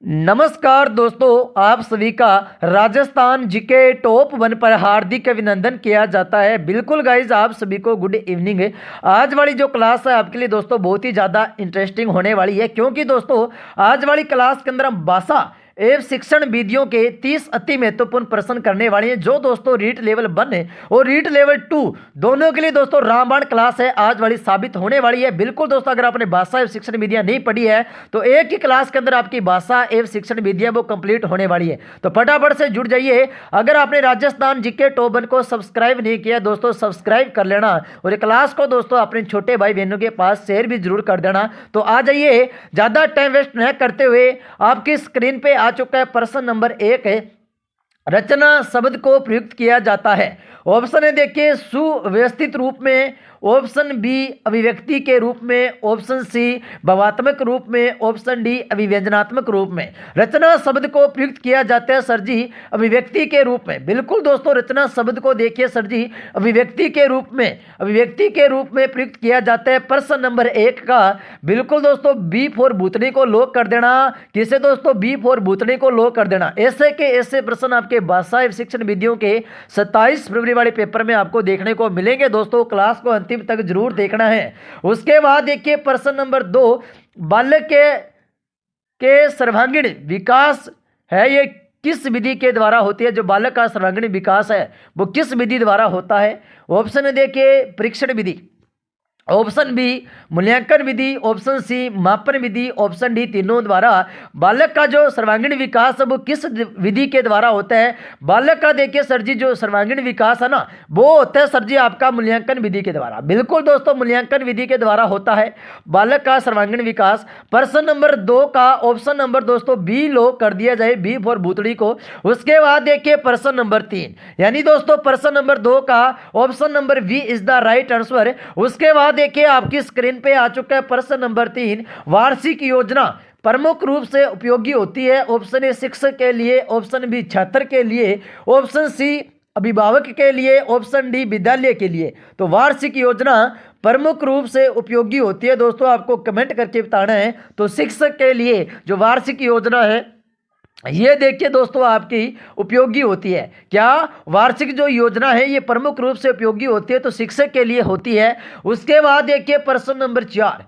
नमस्कार दोस्तों, आप सभी का राजस्थान जीके टॉप 1 पर हार्दिक अभिनंदन किया जाता है। बिल्कुल गाइज, आप सभी को गुड इवनिंग है। आज वाली जो क्लास है आपके लिए दोस्तों बहुत ही ज़्यादा इंटरेस्टिंग होने वाली है, क्योंकि दोस्तों आज वाली क्लास के अंदर हम भाषा एवं शिक्षण विधियों के 30 अति महत्वपूर्ण प्रश्न करने वाले हैं, जो दोस्तों रीट लेवल 1 है और रीट लेवल 2 दोनों के लिए दोस्तों रामबाण क्लास है आज वाली साबित होने वाली है। बिल्कुल दोस्तों, अगर आपने भाषा एवं शिक्षण विधियां नहीं पढ़ी है तो एक ही क्लास के अंदर आपकी भाषा एवं शिक्षण विधियां वो कंप्लीट होने वाली है, तो फटाफट से जुड़ जाइए। अगर आपने राजस्थान जीके टॉप 1 को सब्सक्राइब नहीं किया दोस्तों, सब्सक्राइब कर लेना और क्लास को दोस्तों अपने छोटे भाई बहनों के पास शेयर भी जरूर कर देना। तो आ जाइए, ज़्यादा टाइम वेस्ट न करते हुए आपकी स्क्रीन पे आ चुका है प्रश्न नंबर 1 है, रचना शब्द को प्रयुक्त किया जाता है। ऑप्शन है देखिए सुव्यवस्थित रूप में, ऑप्शन बी अभिव्यक्ति के रूप में, ऑप्शन सी भावात्मक रूप में, ऑप्शन डी अभिव्यंजनात्मक रूप में। रचना शब्द को प्रयुक्त किया जाता है सर जी अभिव्यक्ति के रूप में। बिल्कुल दोस्तों, रचना शब्द को देखिए सर जी अभिव्यक्ति के रूप में, अभिव्यक्ति के रूप में प्रयुक्त किया जाता है। प्रश्न नंबर 1 का बिल्कुल दोस्तों बी फॉर भूतनी को लॉक कर देना। किसे दोस्तों? बी फॉर भूतनी को लॉक कर देना। ऐसे के ऐसे प्रश्न आपके भाषा एवं शिक्षण विधियों के 27 फरवरी वाले पेपर में आपको देखने को मिलेंगे दोस्तों। क्लास को अंतिम तक जरूर देखना है। उसके बाद देखिए प्रश्न नंबर 2, बालक के सर्वांगीण विकास है, ये किस विधि के द्वारा होती है? जो बालक का सर्वांगीण विकास है वो किस विधि द्वारा होता है? ऑप्शन देखिए परीक्षण विधि, ऑप्शन बी मूल्यांकन विधि, ऑप्शन सी मापन विधि, ऑप्शन डी तीनों द्वारा। बालक का जो सर्वांगीण विकास है वो किस विधि के द्वारा होता है? बालक का देखिए सर जी जो सर्वांगीण विकास है ना वो होता है सर जी आपका मूल्यांकन विधि के द्वारा। बिल्कुल दोस्तों, मूल्यांकन विधि के द्वारा होता है बालक का सर्वांगीण विकास। प्रश्न नंबर 2 का ऑप्शन नंबर दोस्तों बी लो कर दिया जाए, बी फॉर भूतड़ी को। उसके बाद देखिए प्रश्न नंबर 3, यानी दोस्तों प्रश्न नंबर 2 का option number B is the right answer. उसके बाद देखिए आपकी स्क्रीन पे आ चुका है प्रश्न नंबर 3, वार्षिक योजना प्रमुख रूप से उपयोगी होती है। ऑप्शन ए शिक्षक के लिए, ऑप्शन बी छात्र के लिए, ऑप्शन सी अभिभावक के लिए, ऑप्शन डी विद्यालय के लिए। तो वार्षिक योजना प्रमुख रूप से उपयोगी होती है दोस्तों, आपको कमेंट करके बताना है। तो शिक्षक के लिए जो वार्षिक योजना है ये देखिए दोस्तों आपकी उपयोगी होती है। क्या वार्षिक जो योजना है ये प्रमुख रूप से उपयोगी होती है, तो शिक्षक के लिए होती है। उसके बाद देखिए प्रश्न नंबर 4,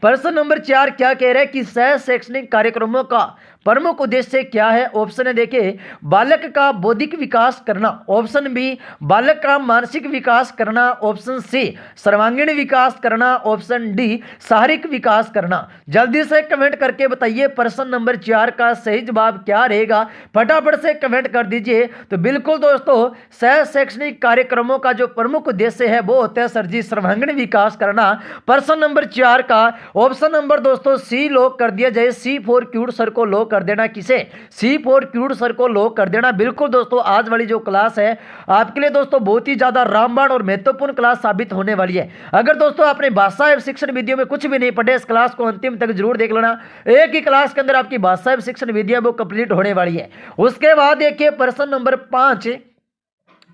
प्रश्न नंबर 4 क्या कह रहा है कि सह शैक्षणिक कार्यक्रमों का प्रमुख उद्देश्य क्या है? ऑप्शन है देखिए बालक का बौद्धिक विकास करना, ऑप्शन बी बालक का मानसिक विकास करना, ऑप्शन सी सर्वांगीण विकास करना, ऑप्शन डी शारीरिक विकास करना। जल्दी से कमेंट करके बताइए प्रश्न नंबर 4 का सही जवाब क्या रहेगा, फटाफट से कमेंट कर दीजिए। तो बिल्कुल दोस्तों सह शैक्षणिक कार्यक्रमों का जो प्रमुख उद्देश्य है वो होता है सर जी सर्वांगीण विकास करना। प्रश्न नंबर 4 का ऑप्शन नंबर दोस्तों सी लॉक कर दिया जाए, सी फॉर क्यूट सर को लॉक कर देना। किसे? सी फॉर क्यूट सर को लॉक कर देना। बिल्कुल दोस्तों आज वाली जो क्लास है आपके लिए दोस्तों बहुत ही ज्यादा रामबाण और महत्वपूर्ण क्लास साबित होने वाली है। अगर दोस्तों आपने भाषा एवं शिक्षण विधियों में कुछ भी नहीं पढ़े, इस क्लास को अंतिम तक जरूर देख लेना। एक ही क्लास के अंदर आपकी भाषा एवं शिक्षण विधियां वो कंप्लीट होने वाली है। उसके बाद देखिए प्रश्न नंबर 5,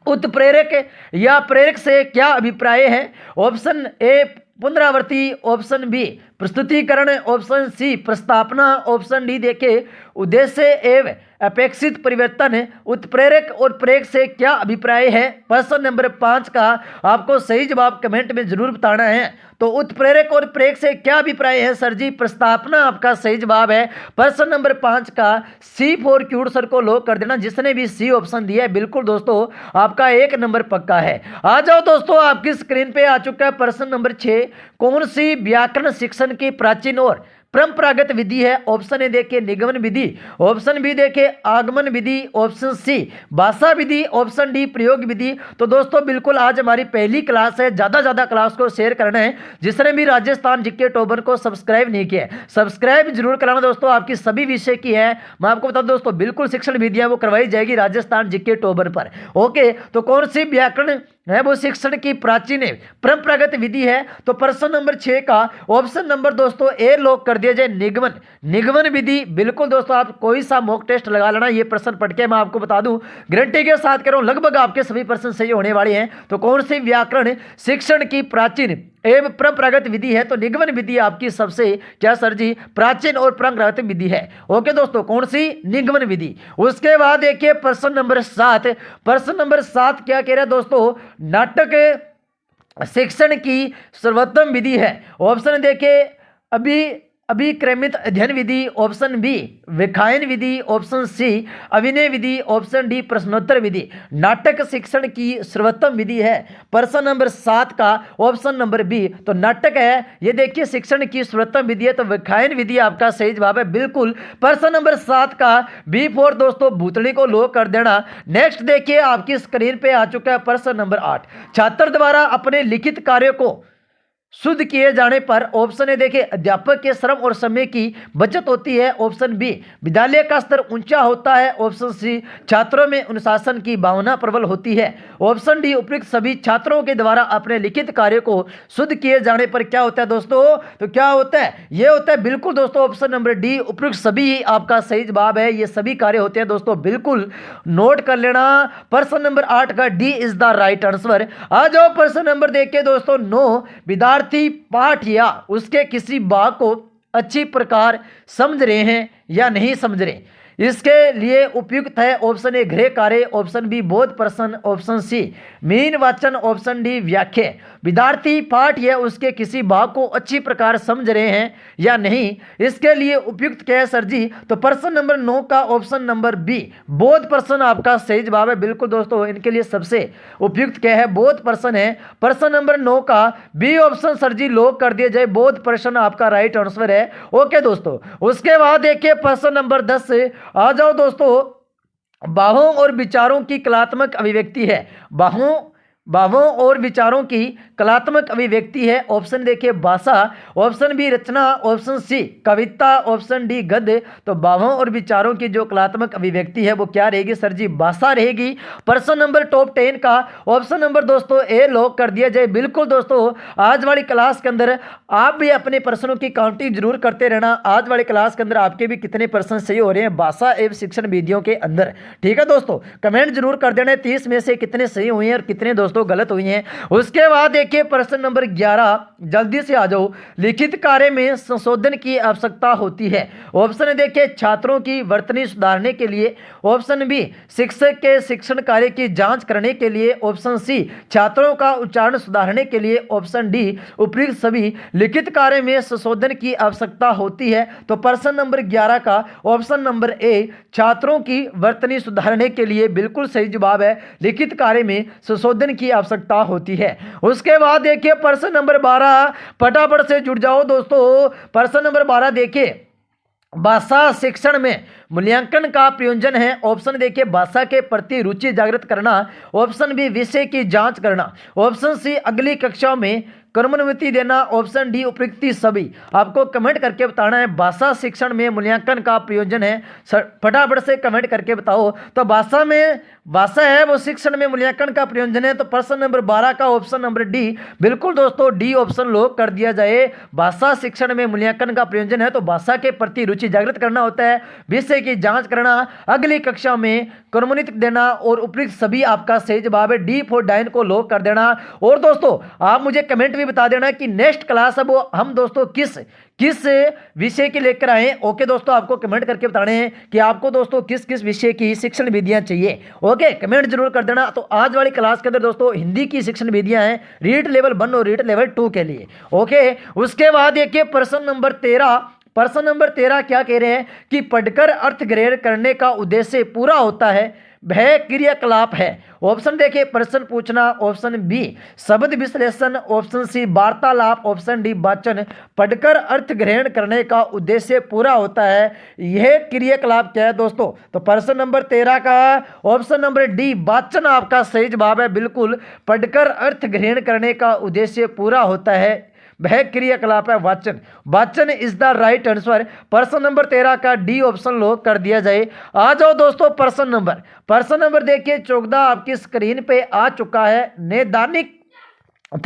उत्प्रेरक या प्रेरक से क्या अभिप्राय है? ऑप्शन ए पुनरावृत्ति, ऑप्शन बी प्रस्तुतिकरण, ऑप्शन सी प्रस्तावना, ऑप्शन डी देखे उद्देश्य एवं अपेक्षित परिवर्तन। उत्प्रेरक और प्रेरक से क्या अभिप्राय है? प्रश्न नंबर 5 का आपको सही जवाब कमेंट में जरूर बताना है। तो उत्प्रेरक और प्रेरक से क्या अभिप्राय है सर जी? प्रस्तावना आपका सही जवाब है। प्रश्न नंबर 5 का सी फॉर क्यूट सर को लॉक कर देना। जिसने भी सी ऑप्शन दिया है बिल्कुल दोस्तों आपका 1 नंबर पक्का है। आ जाओ दोस्तों, आपकी स्क्रीन पे आ चुका है प्रश्न नंबर 6, कौन सी व्याकरण शिक्षण की प्राचीन और परंपरागत विधि है? ऑप्शन ए देखिए निगमन विधि, ऑप्शन बी देखिए आगमन विधि, ऑप्शन सी भाषा विधि, ऑप्शन डी प्रयोग विधि। तो दोस्तों बिल्कुल आज हमारी पहली क्लास है, ज्यादा क्लास को शेयर करना है। जिसने भी राजस्थान जीके टॉप 1 को सब्सक्राइब नहीं किया सब्सक्राइब जरूर कराना दोस्तों, आपकी सभी विषय की है। मैं आपको बता दूं दोस्तों बिल्कुल शिक्षण विधियां वो करवाई जाएगी राजस्थान जीके टॉप 1 पर। ओके, तो कौन सी व्याकरण है वो शिक्षण की प्राचीन परंपरागत विधि है? तो प्रश्न नंबर 6 का ऑप्शन नंबर दोस्तों ए लॉक कर दिया जाए, निगमन, निगमन विधि। बिल्कुल दोस्तों आप कोई सा मॉक टेस्ट लगा लेना, ये प्रश्न पढ़ के मैं आपको बता दूं गारंटी के साथ कह रहा हूं लगभग आपके सभी प्रश्न सही होने वाले हैं। तो कौन सी व्याकरण शिक्षण की प्राचीन एवं परंपरागत विधि है, तो निगमन विधि आपकी सबसे क्या सर जी प्राचीन और परंपरागत विधि है। ओके दोस्तों, कौन सी? निगमन विधि। उसके बाद देखिए प्रश्न नंबर 7। प्रश्न नंबर 7 क्या कह रहा है दोस्तों? नाटक शिक्षण की सर्वोत्तम विधि है। ऑप्शन देखिए अभी अभिक्रमित अध्ययन विधि, ऑप्शन बी व्याख्यान विधि, ऑप्शन सी अभिनय विधि, ऑप्शन डी प्रश्नोत्तर विधि। नाटक शिक्षण की सर्वोत्तम विधि है प्रश्न नंबर 7 का ऑप्शन नंबर बी। तो नाटक है ये देखिए शिक्षण की सर्वोत्तम विधि है, तो व्याख्यान विधि आपका सही जवाब है बिल्कुल प्रश्न नंबर 7 का बी फोर दोस्तों भूतड़ी को लॉक कर देना। नेक्स्ट देखिए आपकी स्क्रीन पे आ चुका है प्रश्न नंबर 8। छात्र द्वारा अपने लिखित कार्य को शुद्ध किए जाने पर ऑप्शन ए देखिए अध्यापक के श्रम और समय की बचत होती है, ऑप्शन बी विद्यालय का स्तर ऊंचा होता है, ऑप्शन सी छात्रों में अनुशासन की भावना प्रबल होती है, ऑप्शन डी उपयुक्त सभी छात्रों के द्वारा अपने लिखित कार्य को शुद्ध किए जाने पर क्या होता है दोस्तों? तो क्या होता है? ये होता है बिल्कुल दोस्तों ऑप्शन नंबर डी उपयुक्त सभी ही आपका सही जवाब है। ये सभी कार्य होते हैं दोस्तों, बिल्कुल नोट कर लेना। प्रश्न नंबर 8 का D is the right answer. आ जाओ प्रश्न नंबर देखिए दोस्तों 9। विद्यार्थी पाठ या उसके किसी भाग को अच्छी प्रकार समझ रहे हैं या नहीं समझ रहे, इसके लिए उपयुक्त है ऑप्शन ए गृह कार्य, ऑप्शन बी बोध प्रश्न, ऑप्शन सी मीन वाचन, ऑप्शन डी व्याख्या। विद्यार्थी पाठ या उसके किसी भाग को अच्छी प्रकार समझ रहे हैं या नहीं, इसके लिए उपयुक्त क्या है सर जी? तो प्रश्न नंबर 9 का ऑप्शन नंबर बी बोध प्रश्न आपका सही जवाब है बिल्कुल दोस्तों। इनके लिए सबसे उपयुक्त क्या है? बोध प्रश्न है। प्रश्न नंबर 9 का बी ऑप्शन सर जी लॉक कर दिया जाए, बोध प्रश्न आपका राइट आंसर है। ओके दोस्तों, उसके बाद देखिए प्रश्न नंबर 10 से आ जाओ दोस्तों। भावों और विचारों की कलात्मक अभिव्यक्ति है। भावों और विचारों की कलात्मक अभिव्यक्ति है, ऑप्शन देखिए भाषा, ऑप्शन बी रचना, ऑप्शन सी कविता, ऑप्शन डी गद्य। तो भावों और विचारों की जो कलात्मक अभिव्यक्ति है वो क्या रहेगी सर जी? भाषा रहेगी। प्रश्न नंबर टॉप 10 का ऑप्शन नंबर दोस्तों ए लॉक कर दिया जाए बिल्कुल दोस्तों। आज वाली क्लास के अंदर आप भी अपने प्रश्नों की काउंटिंग जरूर करते रहना। आज वाली क्लास के अंदर आपके भी कितने प्रश्न सही हो रहे हैं भाषा एवं शिक्षण विधियों के अंदर, ठीक है दोस्तों? कमेंट जरूर कर देना 30 में से कितने सही हुए हैं और कितने दोस्तों गलत हुई हैं। उसके बाद देखिए प्रश्न नंबर 11, जल्दी से आ जाओ। लिखित कार्य में संशोधन की आवश्यकता होती है, ऑप्शन देखिए छात्रों की वर्तनी सुधारने के लिए, ऑप्शन बी शिक्षक के शिक्षण कार्य की जांच करने के लिए, ऑप्शन सी छात्रों का उच्चारण सुधारने के लिए, ऑप्शन डी उपयुक्त सभी लिखित कार्य में संशोधन की आवश्यकता होती है। तो प्रश्न नंबर 11 का ऑप्शन नंबर ए छात्रों की वर्तनी सुधारने के लिए बिल्कुल सही जवाब है। लिखित कार्य में संशोधन की आवश्यकता होती है। उसके बाद देखिए प्रश्न नंबर 12, फटाफट से जुड़ जाओ दोस्तों। प्रश्न नंबर 12 देखिए भाषा शिक्षण में मूल्यांकन का प्रयोजन है, ऑप्शन देखिए भाषा के प्रति रुचि जागृत करना, ऑप्शन बी विषय की जांच करना, ऑप्शन सी अगली कक्षाओं में कर्मानुमति देना, ऑप्शन डी उपयुक्त सभी। आपको कमेंट करके बताना है भाषा शिक्षण में मूल्यांकन का प्रयोजन है, फटाफट से कमेंट करके बताओ। तो भाषा है वो शिक्षण में मूल्यांकन का प्रयोजन है, तो प्रश्न नंबर 12 का ऑप्शन नंबर डी बिल्कुल दोस्तों डी ऑप्शन लॉक कर दिया जाए। भाषा शिक्षण में मूल्यांकन का प्रयोजन है तो भाषा के प्रति रुचि जागृत करना होता है, विषय की जांच करना, अगली कक्षा में कर्मानुमति देना और उपयुक्त सभी आपका सही जवाब है। डी फॉर डाइन को लॉक कर देना। और दोस्तों आप मुझे कमेंट भी बता देना कि नेक्स्ट क्लास अब हम दोस्तों किस विषय के लेकर आए। ओके दोस्तों, आपको कमेंट करके बताने हैं कि आपको दोस्तों किस किस विषय की शिक्षण विधियां चाहिए। ओके, कमेंट जरूर कर देना। तो आज वाली क्लास के अंदर दोस्तों हिंदी की शिक्षण विधियां हैं रीड लेवल 1 और रीड लेवल 2 के लिए। ओके, उसके बाद देखिए प्रश्न नंबर 13। प्रश्न नंबर 13 क्या कह रहे हैं कि पढ़कर अर्थ ग्रहण करने का उद्देश्य पूरा होता है, वह क्रियाकलाप है। ऑप्शन देखिए प्रश्न पूछना, ऑप्शन बी शब्द विश्लेषण, ऑप्शन सी वार्तालाप, ऑप्शन डी वाचन। पढ़कर अर्थ ग्रहण करने का उद्देश्य पूरा होता है, यह क्रियाकलाप क्या है दोस्तों? तो प्रश्न नंबर 13 का ऑप्शन नंबर डी वाचन आपका सही जवाब है बिल्कुल। पढ़कर अर्थ ग्रहण करने का उद्देश्य पूरा होता है, वह क्रियाकलाप है वाचन। वाचन इज द राइट आंसर। प्रश्न नंबर 13 का डी ऑप्शन लॉक कर दिया जाए। आ जाओ दोस्तों प्रश्न नंबर देखिए 14 आपकी स्क्रीन पे आ चुका है। नैदानिक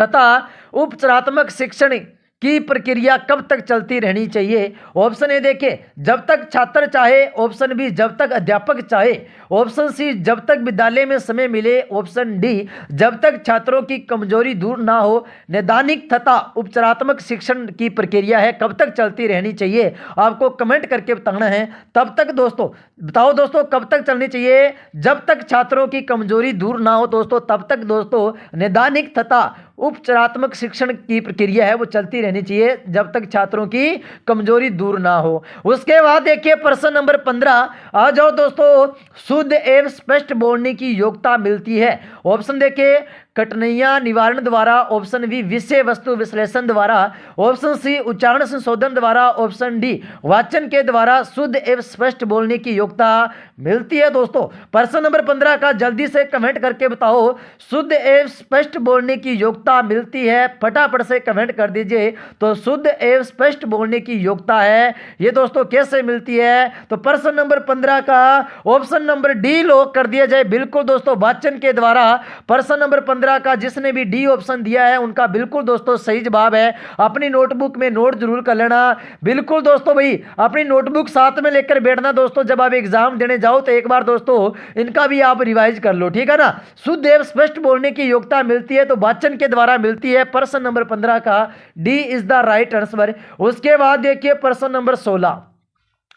तथा उपचारात्मक शिक्षण की प्रक्रिया कब तक चलती रहनी चाहिए? ऑप्शन ए देखिए, जब तक छात्र चाहे। ऑप्शन बी, जब तक अध्यापक चाहे। ऑप्शन सी, जब तक विद्यालय में समय मिले। ऑप्शन डी, जब तक छात्रों की कमजोरी दूर ना हो। नैदानिक तथा उपचारात्मक शिक्षण की प्रक्रिया है, कब तक चलती रहनी चाहिए? आपको कमेंट करके बताना है। तब तक दोस्तों बताओ दोस्तों, कब तक चलनी चाहिए? जब तक छात्रों की कमजोरी दूर ना हो दोस्तों, तब तक दोस्तों नैदानिक तथा उपचारात्मक शिक्षण की प्रक्रिया है वो चलती रहनी चाहिए, जब तक छात्रों की कमजोरी दूर ना हो। उसके बाद देखिए प्रश्न नंबर 15, आ जाओ दोस्तों। शुद्ध एवं स्पष्ट बोलने की योग्यता मिलती है। ऑप्शन देखिए, कठिनाइयां निवारण द्वारा। ऑप्शन बी, विषय वस्तु विश्लेषण द्वारा। ऑप्शन सी, उच्चारण संशोधन द्वारा। ऑप्शन डी, वाचन के द्वारा शुद्ध एवं स्पष्ट बोलने की योग्यता मिलती है। दोस्तों प्रश्न नंबर 15 का जल्दी से कमेंट करके बताओ, शुद्ध एवं स्पष्ट बोलने की योग्यता मिलती है? फटाफट से कमेंट कर दीजिए। तो शुद्ध एवं स्पष्ट बोलने की योग्यता है ये दोस्तों कैसे मिलती है? तो प्रश्न नंबर 15 का ऑप्शन नंबर डी लॉक कर दिया जाए। बिल्कुल दोस्तों, वाचन के द्वारा। प्रश्न नंबर 15 का जिसने भी डी ऑप्शन दिया है उनका बिल्कुल दोस्तों सही जवाब है। अपनी नोटबुक में नोट जरूर कर लेना। बिल्कुल दोस्तों भाई, अपनी नोटबुक साथ में लेकर बैठना दोस्तों, जब आप एग्जाम देने जाओ तो एक बार दोस्तों इनका भी आप रिवाइज कर लो, ठीक है ना। शुद्ध एवं स्पष्ट बोलने की योग्यता मिलती है तो वाचन के द्वारा मिलती है। प्रश्न नंबर 15 का D is the right answer. उसके बाद देखिए प्रश्न नंबर 16,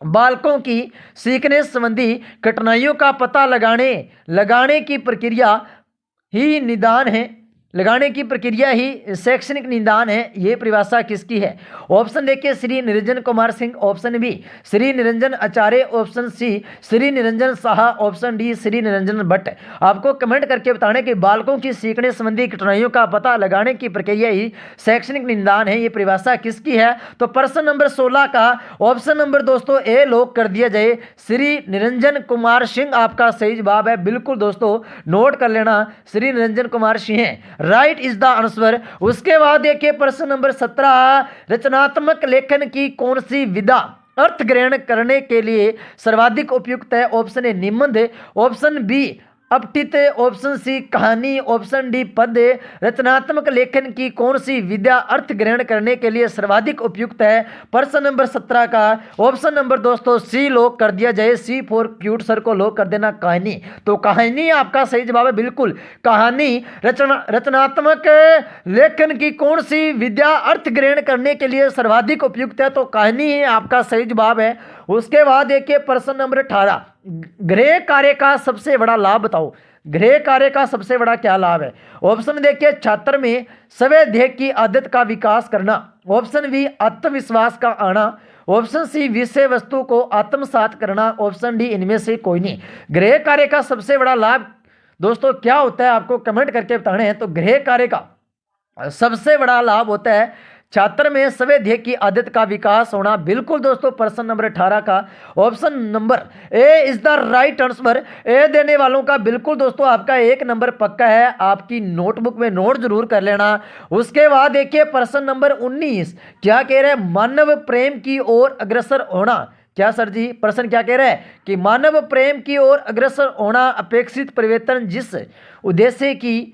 बालकों की सीखने संबंधी कठिनाइयों का पता लगाने की प्रक्रिया ही निदान है। लगाने की प्रक्रिया ही शैक्षणिक निदान है। यह परिभाषा किसकी है? ऑप्शन देखिए, Shri Niranjan Kumar Singh. Option B, Shri Niranjan Acharya. Option C, Shri Niranjan Saha. Option D, Shri Niranjan Bhatt. आपको कमेंट करके बताने कि बालकों की सीखने संबंधी कठिनाइयों का पता लगाने की प्रक्रिया ही शैक्षणिक निदान है, ये परिभाषा किसकी है? तो प्रश्न नंबर 16 का ऑप्शन नंबर दोस्तों ए लॉक कर दिया जाए। श्री निरंजन कुमार सिंह आपका सही जवाब है। बिल्कुल दोस्तों नोट कर लेना, श्री निरंजन कुमार सिंह है, राइट इज द आंसर। उसके बाद देखिए प्रश्न नंबर 17, रचनात्मक लेखन की कौन सी विधा अर्थ ग्रहण करने के लिए सर्वाधिक उपयुक्त है? ऑप्शन ए, निबंध। ऑप्शन बी, अपठित। ऑप्शन सी, कहानी। ऑप्शन डी, पद्य। रचनात्मक लेखन की कौन सी विधा अर्थ ग्रहण करने के लिए सर्वाधिक उपयुक्त है? प्रश्न नंबर 17 का ऑप्शन नंबर दोस्तों सी लॉक कर दिया जाए। सी फॉर क्यूट सर को लॉक कर देना, कहानी। तो कहानी आपका सही जवाब है। बिल्कुल कहानी। रचनात्मक लेखन की कौन सी विधा अर्थ ग्रहण करने के लिए सर्वाधिक उपयुक्त है? तो कहानी ही आपका सही जवाब है। उसके बाद देखिए प्रश्न नंबर 18, गृह कार्य का सबसे बड़ा लाभ बताओ। गृह कार्य का सबसे बड़ा क्या लाभ है? ऑप्शन देखिए, छात्र में स्वाध्याय की आदत का विकास करना। ऑप्शन बी, आत्मविश्वास का आना। ऑप्शन सी, विषय वस्तु को आत्मसात करना। ऑप्शन डी, इनमें से कोई नहीं। गृह कार्य का सबसे बड़ा लाभ दोस्तों क्या होता है आपको कमेंट करके बताने हैं। तो गृह कार्य का सबसे बड़ा लाभ होता है छात्र में स्वाध्याय की आदत का विकास होना। बिल्कुल दोस्तों प्रश्न नंबर 18 का option number A is the right answer. A देने वालों का बिल्कुल दोस्तों आपका 1 नंबर पक्का है। आपकी नोटबुक में नोट जरूर कर लेना। उसके बाद देखिए प्रश्न नंबर 19, क्या कह रहे हैं? मानव प्रेम की ओर अग्रसर होना। क्या सर जी प्रश्न क्या कह रहे हैं कि मानव प्रेम की ओर अग्रसर होना अपेक्षित परिवर्तन जिस उद्देश्य की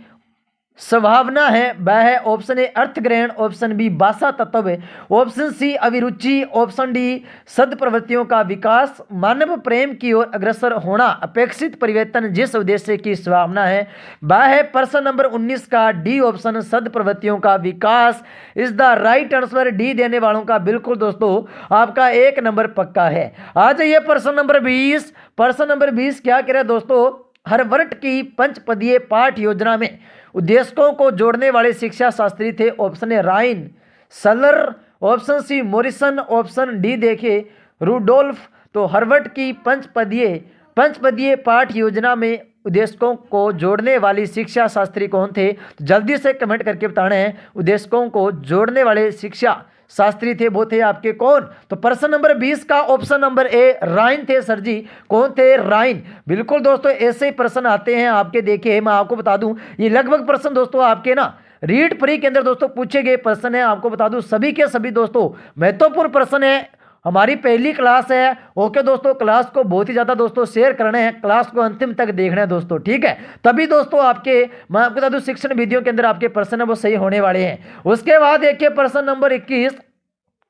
संभावना है वह है। ऑप्शन ए, अर्थ ग्रहण। ऑप्शन बी, भाषा तत्व। ऑप्शन सी, अभिरुचि। ऑप्शन डी, सद प्रवृत्तियों का विकास। मानव प्रेम की ओर अग्रसर होना अपेक्षित परिवर्तन जिस उद्देश्य की संभावना है वह है। प्रश्न नंबर 19 का डी ऑप्शन, सद प्रवृत्तियों का विकास is the right answer. D देने वालों का बिल्कुल दोस्तों आपका 1 नंबर पक्का है। आ जाइए प्रश्न नंबर 20। प्रश्न नंबर 20 क्या कह रहे हैं दोस्तों? हर वर्ग की पंचपदीय पाठ योजना में उद्देश्यों को जोड़ने वाले शिक्षा शास्त्री थे। ऑप्शन ए, राइन सलर। Option C, Morrison. Option D देखिए रूडोल्फ। तो हार्वर्ड की पंचपदीय पाठ योजना में उद्देश्यों को जोड़ने वाली शिक्षा शास्त्री कौन थे? जल्दी से कमेंट करके बताना है। उद्देश्यों को जोड़ने वाले शिक्षा शास्त्री थे वो थे आपके कौन? तो प्रश्न नंबर 20 का ऑप्शन नंबर ए, राइन थे सर जी। कौन थे? राइन। बिल्कुल दोस्तों ऐसे ही प्रश्न आते हैं आपके। देखिए मैं आपको बता दूं ये लगभग प्रश्न दोस्तों आपके ना रीड प्री के अंदर दोस्तों पूछे गए प्रश्न है। आपको बता दूं सभी के सभी दोस्तों महत्वपूर्ण प्रश्न है। हमारी पहली क्लास है। ओके दोस्तों, क्लास को बहुत ही ज़्यादा दोस्तों शेयर करना है, क्लास को अंतिम तक देखना है दोस्तों, ठीक है। तभी दोस्तों आपके, मैं आपको बता दूं, शिक्षण विधियों के अंदर आपके प्रश्न है वो सही होने वाले हैं। उसके बाद देखिए प्रश्न नंबर 21,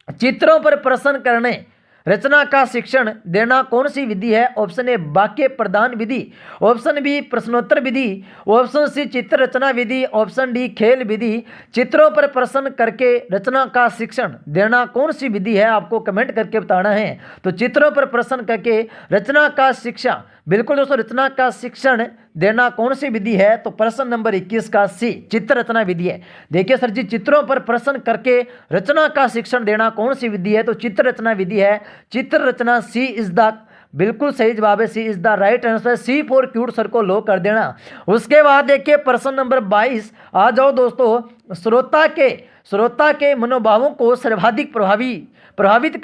चित्रों पर प्रश्न करने रचना का शिक्षण देना कौन सी विधि है? ऑप्शन ए वाक्य प्रदान विधि, ऑप्शन बी प्रश्नोत्तर विधि, ऑप्शन सी चित्र रचना विधि, ऑप्शन डी खेल विधि। चित्रों पर प्रश्न करके रचना का शिक्षण देना कौन सी विधि है? आपको कमेंट करके बताना है। तो चित्रों पर प्रश्न करके रचना का शिक्षा, बिल्कुल दोस्तों, रचना का शिक्षण देना कौन सी विधि है? तो प्रश्न नंबर 21 का सी चित्र रचना विधि है। देखिए सर जी, चित्रों पर प्रश्न करके रचना का शिक्षण देना कौन सी विधि है? तो चित्र रचना विधि है। चित्र रचना सी इज द, बिल्कुल सही जवाब है, C is the right answer. C for cute sir को लो कर देना। उसके बाद देखिए प्रश्न नंबर 22, आ जाओ दोस्तों। श्रोता के मनोभावों को सर्वाधिक प्रभावित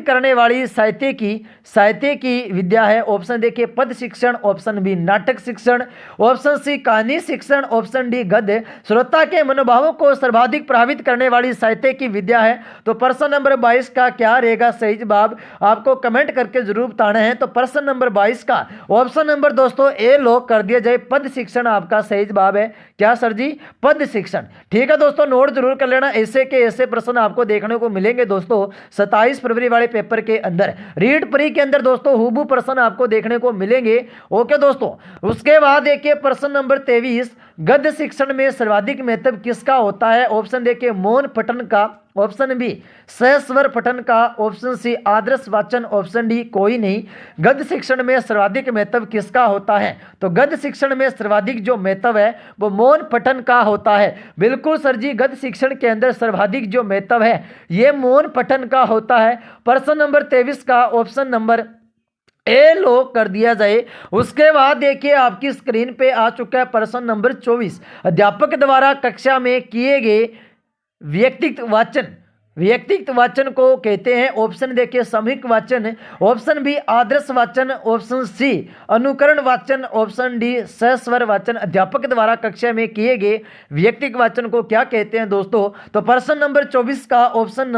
करने वाली साहित्य की विद्या है। ऑप्शन देखिए पद शिक्षण, ऑप्शन बी नाटक शिक्षण, ऑप्शन सी कहानी शिक्षण, ऑप्शन डी गद्य। श्रोता के मनोभावों को सर्वाधिक प्रभावित करने वाली साहित्य की विद्या है। तो प्रश्न नंबर 22 का क्या रहेगा सही जवाब? आपको कमेंट करके जरूर बताना है। तो प्रश्न नंबर 22 का ऑप्शन नंबर दोस्तों ए लॉक कर दिया जाए, पद शिक्षण आपका सही जवाब है। क्या सर जी? पद शिक्षण। ठीक है दोस्तों, नोट जरूर कर लेना, ऐसे के ऐसे प्रश्न आपको देखने को मिलेंगे दोस्तों 27 फरवरी वाले पेपर के अंदर। रीड प्री के अंदर दोस्तों हुबहू प्रश्न आपको देखने को मिलेंगे। ओके दोस्तों, उसके बाद देखिए प्रश्न नंबर 23, गद्य शिक्षण में सर्वाधिक महत्व किसका होता है? ऑप्शन देखिए मौन पठन का, ऑप्शन बी सस्वर पठन का, ऑप्शन सी आदर्श वाचन, ऑप्शन डी कोई नहीं। गद्य शिक्षण में सर्वाधिक महत्व किसका होता है? तो गद्य शिक्षण में सर्वाधिक जो महत्व है वो मौन पठन का होता है। बिल्कुल सर जी, गद्य शिक्षण के अंदर सर्वाधिक जो महत्व है ये मौन पठन का होता है। प्रश्न नंबर 23 का ऑप्शन नंबर ए लॉक कर दिया जाए। उसके बाद देखिए आपकी स्क्रीन पे आ चुका है प्रश्न नंबर 24, अध्यापक द्वारा कक्षा में किए गए व्यक्तिगत वाचन को कहते हैं। ऑप्शन देखिए सामूहिक वाचन, ऑप्शन बी आदर्श वाचन, ऑप्शन सी अनुकरण वाचन, ऑप्शन डी सस्वर वाचन। अध्यापक द्वारा कक्षा में किए गए व्यक्तिगत वाचन को क्या कहते हैं दोस्तों? तो प्रश्न नंबर 24 का ऑप्शन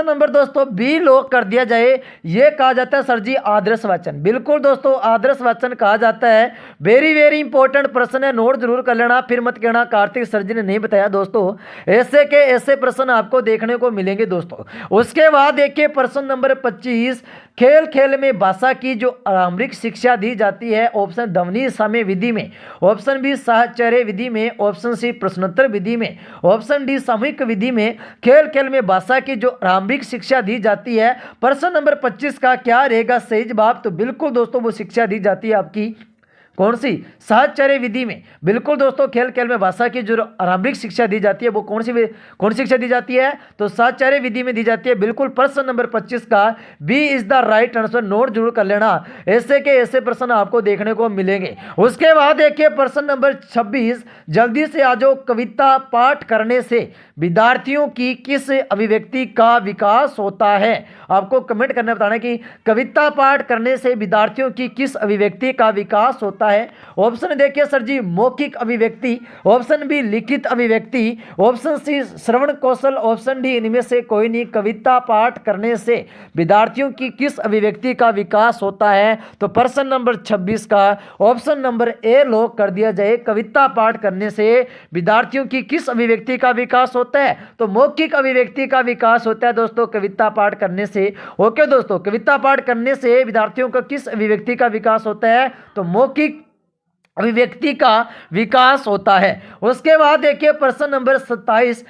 नंबर दोस्तों बी लॉक कर दिया जाए। यह कहा जाता है सर जी आदर्श वाचन। बिल्कुल दोस्तों, आदर्श वाचन कहा जाता है। वेरी वेरी इंपॉर्टेंट प्रश्न है, नोट जरूर कर लेना, फिर मत कहना कार्तिक सर जी ने नहीं बताया दोस्तों। ऐसे के ऐसे प्रश्न आपको देखने को मिलेंगे दोस्तों। उसके बाद देखिए प्रश्न नंबर 25, खेल में भाषा की जो आरंभिक शिक्षा दी जाती है। ऑप्शन ध्वनि साम्य विधि में, ऑप्शन बी साहचर्य विधि में, ऑप्शन सी प्रश्नोत्तर विधि में, ऑप्शन डी सामूहिक विधि में। खेल में भाषा की जो आरंभिक शिक्षा दी जाती है। प्रश्न नंबर 25 का क्या रहेगा सही जवाब? तो बिल्कुल दोस्तों वो शिक्षा दी जाती है आपकी कौन सी? साहचर्य विधि में। बिल्कुल दोस्तों, खेल में भाषा की जो आरंभिक शिक्षा दी जाती है वो कौन सी शिक्षा दी जाती है? तो साहचर्य विधि में दी जाती है। बिल्कुल प्रश्न नंबर 25 का B is the right answer, note जरूर कर लेना, ऐसे के ऐसे प्रश्न आपको देखने को मिलेंगे। उसके बाद देखिए प्रश्न नंबर 26, जल्दी से आ जाओ। कविता पाठ करने से विद्यार्थियों की किस अभिव्यक्ति का विकास होता है? आपको कमेंट करना बताना कि कविता पाठ करने से विद्यार्थियों की किस अभिव्यक्ति का विकास होता है। ऑप्शन देखिए सर जी मौखिक अभिव्यक्ति, ऑप्शन बी लिखित अभिव्यक्ति, ऑप्शन सी श्रवण कौशल, ऑप्शन डी इनमें से कोई नहीं। कविता पाठ करने से विद्यार्थियों की किस अभिव्यक्ति का विकास होता है? तो प्रश्न नंबर 26 का ऑप्शन नंबर ए लॉक कर दिया जाए। कविता पाठ करने से विद्यार्थियों की किस अभिव्यक्ति का विकास होता है? तो मौखिक अभिव्यक्ति का विकास होता है दोस्तों कविता पाठ करने से। ओके दोस्तों, कविता पाठ करने से विद्यार्थियों का किस अभिव्यक्ति का विकास होता है? तो मौखिक अभिव्यक्ति का विकास होता है। उसके बाद देखिए प्रश्न नंबर 27,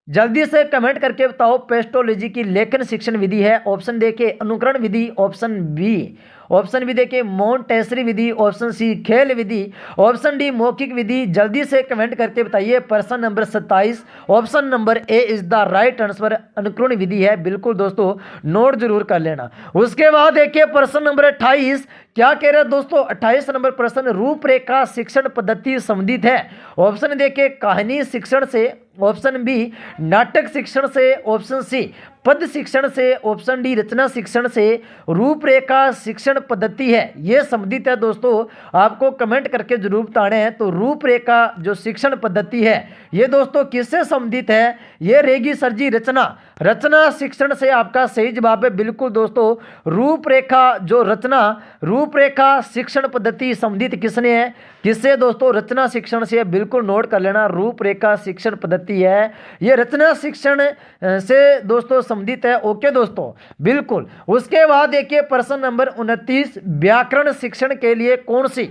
जल्दी से कमेंट करके बताओ पेस्टोलॉजी की लेखन शिक्षण विधि है। ऑप्शन देखिए अनुकरण विधि, ऑप्शन बी देखिए मोंटेसरी विधि, ऑप्शन सी खेल विधि, ऑप्शन डी मौखिक विधि। जल्दी से कमेंट करके बताइए। प्रश्न number 27 option number A is the right answer, अनुकरण विधि है। बिल्कुल दोस्तों, नोट जरूर कर लेना। उसके बाद देखिए प्रश्न नंबर 28, क्या कह रहे हैं दोस्तों? 28 नंबर प्रश्न, रूपरेखा शिक्षण पद्धति संबंधित है। ऑप्शन देखिए कहानी शिक्षण से, ऑप्शन बी नाटक शिक्षण से, ऑप्शन सी पद शिक्षण से, ऑप्शन डी रचना शिक्षण से। रूपरेखा शिक्षण पद्धति है ये संबंधित है दोस्तों, आपको कमेंट करके जरूर बताने हैं। तो रूपरेखा जो शिक्षण पद्धति है ये दोस्तों किससे संबंधित है? ये रहेगी सर जी रचना रचना शिक्षण से आपका सही जवाब है बिल्कुल दोस्तों। रूपरेखा जो रचना रूपरेखा शिक्षण पद्धति संबंधित किसने है, किससे दोस्तों, रचना शिक्षण से। बिल्कुल नोट कर लेना, रूपरेखा शिक्षण पद्धति है ये रचना शिक्षण से दोस्तों संबंधित है। ओके दोस्तों बिल्कुल। उसके बाद देखिए प्रश्न नंबर 29, व्याकरण शिक्षण के लिए कौन सी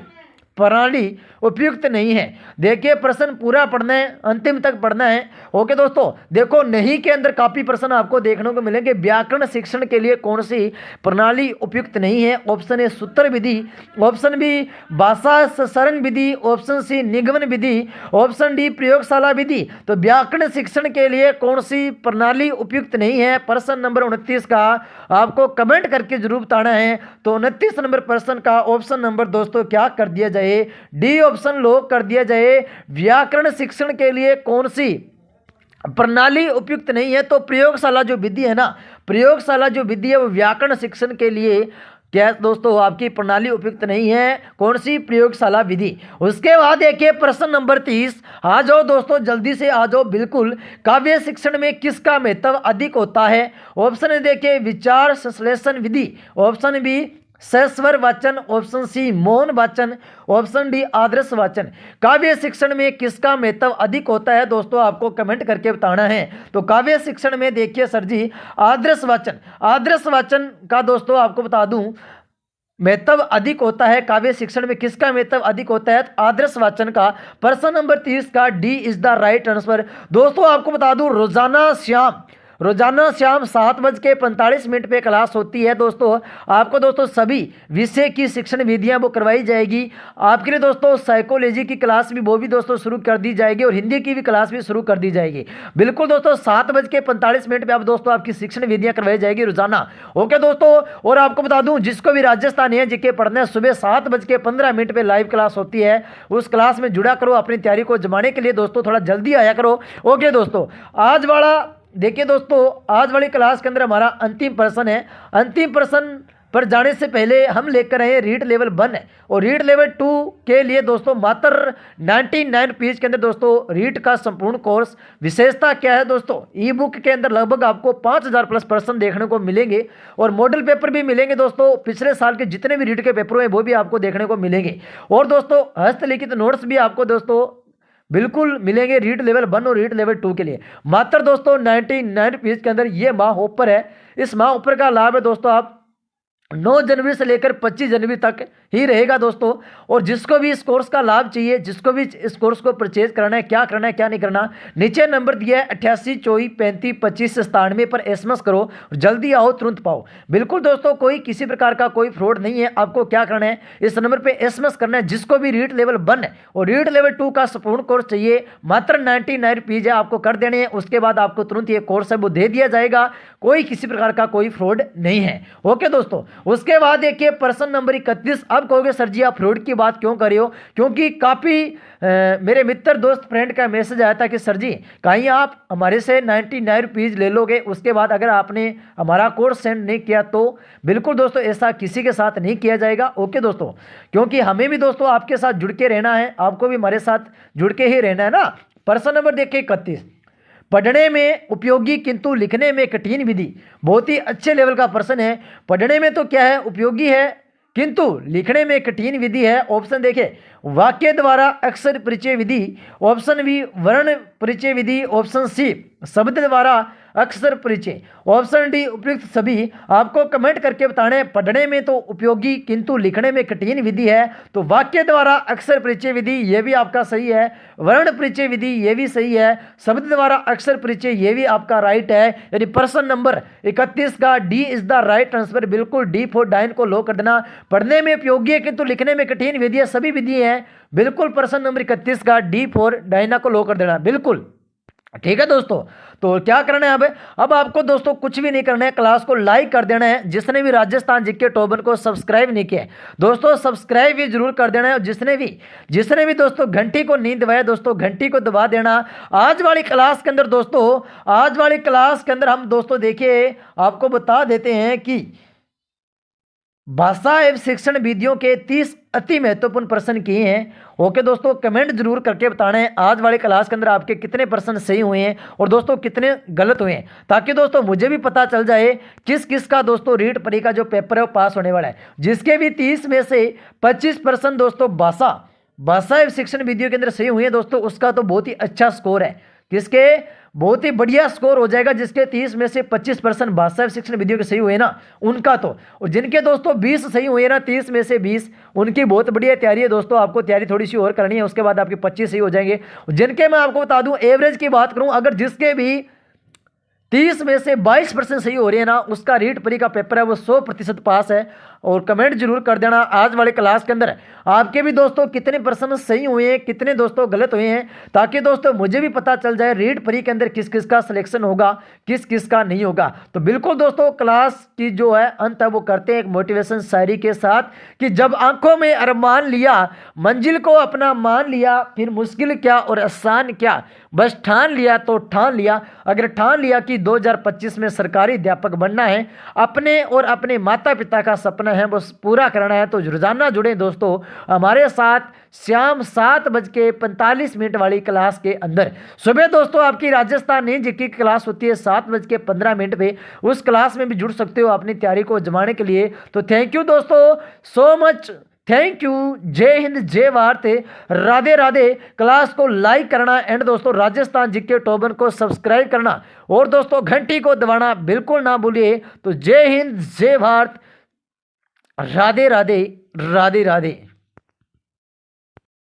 प्रणाली उपयुक्त नहीं है। देखिए प्रश्न पूरा पढ़ना है, अंतिम तक पढ़ना है। ओके दोस्तों, देखो नहीं के अंदर काफी प्रश्न आपको देखने को मिलेंगे। व्याकरण शिक्षण के लिए कौन सी प्रणाली उपयुक्त नहीं है। ऑप्शन ए सूत्र विधि, ऑप्शन बी भाषा सरंग विधि, ऑप्शन सी निगमन विधि, ऑप्शन डी प्रयोगशाला विधि। तो व्याकरण शिक्षण के लिए कौन सी प्रणाली उपयुक्त नहीं है, प्रश्न नंबर 29 का आपको कमेंट करके जरूर बताना है। तो 29 नंबर प्रश्न का ऑप्शन नंबर दोस्तों क्या कर दिया जाए, डी ऑप्शन लॉक कर दिया जाए। व्याकरण शिक्षण के लिए कौन सी प्रणाली उपयुक्त नहीं है, तो प्रयोगशाला जो विधि है ना, प्रयोगशाला जो विधि है वो व्याकरण शिक्षण के लिए क्या दोस्तों आपकी प्रणाली उपयुक्त नहीं है। कौन सी, प्रयोगशाला विधि। उसके बाद देखिए प्रश्न नंबर 30, आ जाओ दोस्तों जल्दी से आ जाओ बिल्कुल। काव्य शिक्षण में किसका महत्व अधिक होता है। ऑप्शन देखिए विचार संश्लेषण विधि, ऑप्शन बी सस्वर वाचन, ऑप्शन सी मौन वाचन, ऑप्शन डी आदर्श वाचन। काव्य शिक्षण में किसका महत्व अधिक होता है दोस्तों, आपको कमेंट करके बताना है। तो काव्य शिक्षण में देखिए सर जी आदर्श वाचन, आदर्श वाचन का दोस्तों आपको बता दूं महत्व अधिक होता है। काव्य शिक्षण में किसका महत्व अधिक होता है, आदर्श वाचन का। प्रश्न नंबर 30 का D is the right answer. दोस्तों आपको बता दूं रोजाना शाम 7:45 पे क्लास होती है दोस्तों। आपको दोस्तों सभी विषय की शिक्षण विधियां वो करवाई जाएगी। आपके लिए दोस्तों साइकोलॉजी की क्लास भी वो भी दोस्तों शुरू कर दी जाएगी और हिंदी की भी क्लास भी शुरू कर दी जाएगी। बिल्कुल दोस्तों 7:45 पे आप दोस्तों आपकी शिक्षण विधियां करवाई जाएगी रोजाना। ओके दोस्तों, और आपको बता दूं जिसको भी राजस्थानी है जिसके पढ़ने हैं, सुबह 7:15 पे लाइव क्लास होती है। उस क्लास में जुड़ा करो, अपनी तैयारी को जमाने के लिए दोस्तों थोड़ा जल्दी आया करो। ओके दोस्तों, आज वाला देखिए दोस्तों आज वाली क्लास के अंदर हमारा अंतिम प्रश्न है। अंतिम प्रश्न पर जाने से पहले हम लेकर आए रीड लेवल 1 और रीड लेवल 2 के लिए दोस्तों मात्र 99 रुपीज़ के अंदर दोस्तों रीड का संपूर्ण कोर्स। विशेषता क्या है दोस्तों, ई बुक के अंदर लगभग आपको 5000 प्लस प्रश्न देखने को मिलेंगे और मॉडल पेपर भी मिलेंगे दोस्तों। पिछले साल के जितने भी रीड के पेपर हुए वो भी आपको देखने को मिलेंगे और दोस्तों हस्तलिखित नोट्स भी आपको दोस्तों बिल्कुल मिलेंगे रीड लेवल 1 और रीड लेवल 2 के लिए। मात्र दोस्तों 99 रुपीज़ के अंदर ये माह ऑफर है। इस माह ऑफर का लाभ है दोस्तों आप 9 जनवरी से लेकर 25 जनवरी तक ही रहेगा दोस्तों। और जिसको भी इस कोर्स का लाभ चाहिए, जिसको भी इस कोर्स को परचेज करना है, क्या करना है क्या नहीं करना, नीचे नंबर दिया है 88 24 35 25 97 पर एसएमएस करो और जल्दी आओ तुरंत पाओ। बिल्कुल दोस्तों कोई किसी प्रकार का कोई फ्रॉड नहीं है। आपको क्या करना है, इस नंबर पर एसएमएस करना है। जिसको भी रीड लेवल 1 और रीड लेवल 2 का संपूर्ण कोर्स चाहिए मात्र 99 रुपीज़ है आपको कर देने हैं। उसके बाद आपको तुरंत ये कोर्स है वो दे दिया जाएगा। कोई किसी प्रकार का कोई फ्रॉड नहीं है। ओके दोस्तों, उसके बाद देखिए प्रश्न नंबर 31। अब कहोगे सर जी आप फ्रॉड की बात क्यों कर रहे हो, क्योंकि काफ़ी मेरे मित्र दोस्त फ्रेंड का मैसेज आया था कि सर जी कहीं आप हमारे से 99 रुपीज़ ले लोगे, उसके बाद अगर आपने हमारा कोर्स सेंड नहीं किया तो बिल्कुल दोस्तों ऐसा किसी के साथ नहीं किया जाएगा। ओके दोस्तों, क्योंकि हमें भी दोस्तों आपके साथ जुड़ के रहना है, आपको भी हमारे साथ जुड़ के ही रहना है ना। प्रश्न नंबर देखिए 31, पढ़ने में उपयोगी किंतु लिखने में कठिन विधि। बहुत ही अच्छे लेवल का प्रश्न है। पढ़ने में तो क्या है उपयोगी है किंतु लिखने में कठिन विधि है। ऑप्शन देखिए वाक्य द्वारा अक्षर परिचय विधि, ऑप्शन बी वर्ण परिचय विधि, ऑप्शन सी शब्द द्वारा अक्षर परिचय, ऑप्शन डी उपयुक्त सभी। आपको कमेंट करके बताना है पढ़ने में तो उपयोगी किंतु लिखने में कठिन विधि है तो वाक्य द्वारा अक्षर परिचय विधि ये भी आपका सही है, वर्ण परिचय विधि ये भी सही है, शब्द द्वारा अक्षर परिचय ये भी आपका राइट है। यानी प्रश्न नंबर 31 का D is the right answer. बिल्कुल डी फॉर डाइन को लो कर देना। पढ़ने में उपयोगी है किंतु लिखने में कठिन विधि है, सभी विधि है। बिल्कुल प्रश्न नंबर 31 का डी फॉर डाइना को लो कर देना। बिल्कुल ठीक है दोस्तों। तो क्या करना है अब आपको दोस्तों कुछ भी नहीं करना है, क्लास को लाइक कर देना है। जिसने भी राजस्थान जीके टॉपर को सब्सक्राइब नहीं किया दोस्तों सब्सक्राइब भी जरूर कर देना है। और जिसने भी दोस्तों घंटी को नहीं दबाया दोस्तों घंटी को दबा देना। आज वाली क्लास के अंदर दोस्तों आज वाली क्लास के अंदर हम दोस्तों देखिए आपको बता देते हैं कि भाषा एवं शिक्षण विधियों के 30 अति महत्वपूर्ण प्रश्न किए हैं। ओके दोस्तों, कमेंट जरूर करके बताना है आज वाली क्लास के अंदर आपके कितने प्रश्न सही हुए हैं और दोस्तों कितने गलत हुए हैं, ताकि दोस्तों मुझे भी पता चल जाए किस किस का दोस्तों रीट परी का जो पेपर है वो पास होने वाला है। जिसके भी 30 में से 25 प्रश्न दोस्तों भाषा एवं शिक्षण विधियों के अंदर सही हुए हैं दोस्तों, उसका तो बहुत ही अच्छा स्कोर है। किसके बहुत ही बढ़िया स्कोर हो जाएगा, जिसके 30 में से 25% भाषा एवं शिक्षण विधियों के सही हुए ना उनका तो, और जिनके दोस्तों 20 सही हुए ना 30 में से 20, उनकी बहुत बढ़िया तैयारी है दोस्तों। आपको तैयारी थोड़ी सी और करनी है, उसके बाद आपके 25 सही हो जाएंगे। जिनके मैं आपको बता दूं, एवरेज की बात करूं, अगर जिसके भी 30 में से 22% सही हो रही है ना, उसका रीट परी का पेपर है वो 100% पास है। और कमेंट जरूर कर देना आज वाले क्लास के अंदर आपके भी दोस्तों कितने प्रश्न सही हुए हैं, कितने दोस्तों गलत हुए हैं, ताकि दोस्तों मुझे भी पता चल जाए रीट परी के अंदर किस किस का सिलेक्शन होगा, किस किस का नहीं होगा। तो बिल्कुल दोस्तों क्लास की जो है अंत है वो करते हैं एक मोटिवेशन शायरी के साथ कि जब आंखों में अरमान लिया, मंजिल को अपना मान लिया, फिर मुश्किल क्या और आसान क्या, बस ठान लिया तो ठान लिया। अगर ठान लिया कि 2025 में सरकारी अध्यापक बनना है, अपने और अपने माता पिता का सपना है वो पूरा करना है, तो रोजाना जुड़े दोस्तों हमारे साथ शाम 7:45 वाली क्लास के अंदर। सुबह दोस्तों आपकी राजस्थान जीके की क्लास होती है 7:15 पे, उस क्लास में भी जुड़ सकते हो अपनी तैयारी को जमाने के लिए। तो थैंक यू दोस्तों सो मच, थैंक यू, जय हिंद, जय भारत, राधे राधे। क्लास को लाइक करना एंड दोस्तों राजस्थान जीके टॉपर को सब्सक्राइब करना और दोस्तों घंटी को दबाना बिल्कुल ना भूलिए। तो जय हिंद, जय भारत, राधे राधे, राधे राधे।